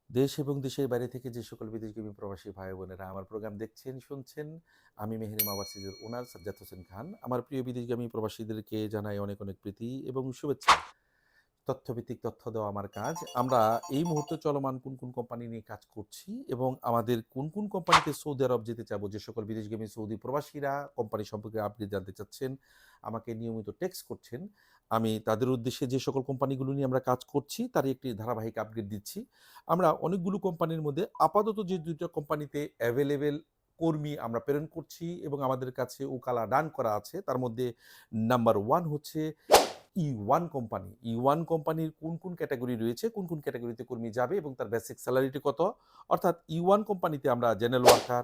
দেশ এবং দেশের বাইরে থেকে যে সকল বিদেশগামী প্রবাসী ভাই বোনেরা আমার প্রোগ্রাম দেখছেন শুনছেন, আমি মেহেরিমা ওভারসিজের ওনার সাজ্জাদ হোসেন খান আমার প্রিয় বিদেশগামী প্রবাসীদেরকে জানাই অনেক অনেক প্রীতি এবং শুভেচ্ছা। তথ্যভিত্তিক তথ্য দেওয়া আমার কাজ। আমরা এই মুহূর্তে চলমান কোন কোন কোম্পানি নিয়ে কাজ করছি এবং আমাদের কোন কোন কোম্পানিতে সৌদি আরব যেতে চাবো, যে সকল বিদেশগামী সৌদি প্রবাসীরা কোম্পানি সম্পর্কে আপডেট জানতে চাচ্ছেন, আমাকে নিয়মিত টেক্সট করছেন। আমি তাদের উদ্দেশ্যে যে সকল কোম্পানিগুলো নিয়ে আমরা কাজ করছি তারই একটি ধারাবাহিক আপডেট দিচ্ছি। আমরা অনেকগুলো কোম্পানির মধ্যে আপাতত যে ২ টা কোম্পানিতে অ্যাভেলেবেল কর্মী আমরা প্রেরণ করছি এবং আমাদের কাছে ওকালা ডান করা আছে, তার মধ্যে নাম্বার 1 হচ্ছে ই1 কোম্পানি। ই1 কোম্পানির কোন কোন ক্যাটাগরি রয়েছে, কোন কোন ক্যাটাগরিতে কর্মী যাবে এবং তার বেসিক স্যালারিটি কত? অর্থাৎ ই1 কোম্পানিতে আমরা general worker,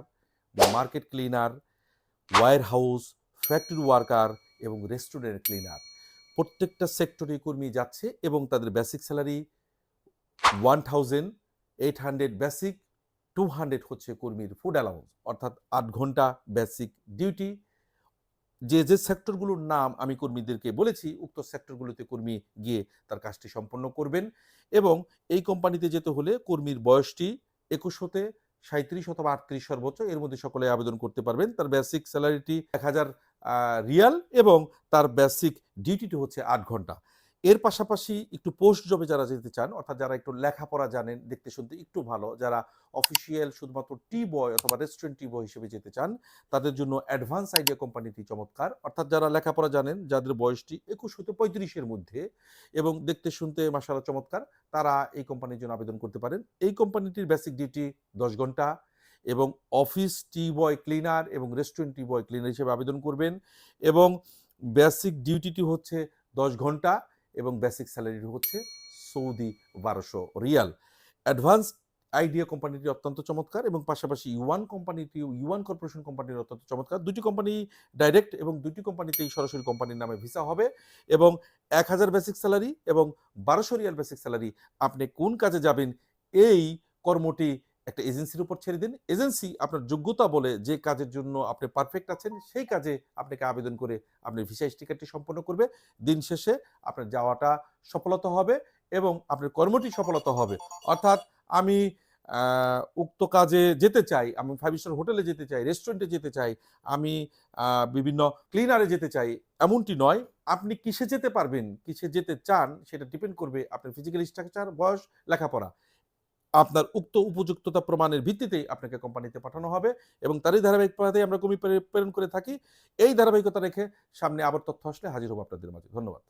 market cleaner, warehouse, factory worker এবং রেস্টুরেন্ট ক্লিনার প্রত্যেকটা সেক্টরে কর্মী যাচ্ছে এবং তাদের বেসিক স্যালারি 1800 বেসিক, 200 হচ্ছে কর্মীর ফুড অ্যালাউন্স, অর্থাৎ ৮ ঘন্টা বেসিক ডিউটি। যে যে সেক্টরগুলোর নাম আমি কর্মীদেরকে বলেছি, উক্ত সেক্টরগুলোতে কর্মী গিয়ে তার কাজটি সম্পন্ন করবেন এবং এই কোম্পানিতে যেতে হলে কর্মীর বয়সটি ২১ হতে ৩৭ অথবা ৩৮ সর্বোচ্চ, এর মধ্যে সকলে আবেদন করতে পারবেন। তার বেসিক স্যালারিটি ১,০০০ রিয়াল এবং তার বেসিক ডিউটিটি হচ্ছে ৮ ঘন্টা। এর পাশাপাশি একটু পোস্ট জবে যারা যেতে চান, অর্থাৎ যারা একটু লেখাপড়া জানেন, দেখতে শুনতে একটু ভালো, যারা অফিসিয়াল শুধুমাত্র টি বয় অথবা রেস্টুরেন্ট টি বয় হিসেবে যেতে চান, তাদের জন্য অ্যাডভান্স আইডিয়া কোম্পানিটি চমৎকার। অর্থাৎ যারা লেখাপড়া জানেন, যাদের বয়সটি ২১ হতে ৩৫ এর মধ্যে এবং দেখতে শুনতে মাশাআল্লাহ চমৎকার, তারা এই কোম্পানির জন্য আবেদন করতে পারেন। এই কোম্পানিটির বেসিক ডিউটি ১০ ঘন্টা এবং অফিস টি বয় ক্লিনার এবং রেস্টুরেন্ট টি বয় ক্লিনার হিসেবে আবেদন করবেন এবং বেসিক ডিউটিটি হচ্ছে ১০ ঘন্টা এবং বেসিক স্যালারি হচ্ছে সৌদি ১২০০ রিয়াল। অ্যাডভান্স আইডিয়া কোম্পানিটি অত্যন্ত চমৎকার এবং পাশাপাশি ইউয়ান কোম্পানিটিও, ইউয়ান কর্পোরেশন কোম্পানির অত্যন্ত চমৎকার। দুটি কোম্পানি ডাইরেক্ট এবং দুটি কোম্পানিতেই সরাসরি কোম্পানির নামে ভিসা হবে এবং ১,০০০ বেসিক স্যালারি এবং ১২০০ রিয়াল বেসিক স্যালারি। আপনি কোন কাজে যাবেন এই কর্মটি একটা এজেন্সির উপর ছেড়ে দিন। এজেন্সি আপনার যোগ্যতা বলে যে কাজের জন্য আপনি পারফেক্ট আছেন সেই কাজে আপনাকে আবেদন করে আপনার ভিসা স্টিকারটি সম্পন্ন করবে। দিন শেষে আপনার যাওয়াটা সফলতা হবে এবং আপনার কর্মটি সফলতা হবে। অর্থাৎ আমি উক্ত কাজে যেতে চাই, আমি ৫ স্টার হোটেলে যেতে চাই, রেস্টুরেন্টে যেতে চাই, আমি বিভিন্ন ক্লিনারে যেতে চাই, এমনটি নয়। আপনি কিসে যেতে পারবেন, কিসে যেতে চান সেটা ডিপেন্ড করবে আপনার ফিজিক্যাল স্ট্রাকচার, বয়স, লেখাপড়া। আপনার উক্ত উপযুক্ততা প্রমাণের ভিত্তিতেই আপনাকে কোম্পানিতে পাঠানো হবে এবং তারই ধারাবাহিকতাতেই আমরা কর্মী প্রেরণ করে থাকি। এই ধারাবাহিকতা রেখে সামনে আবার তথ্য আসলে হাজির হব আপনাদের মাঝে। ধন্যবাদ।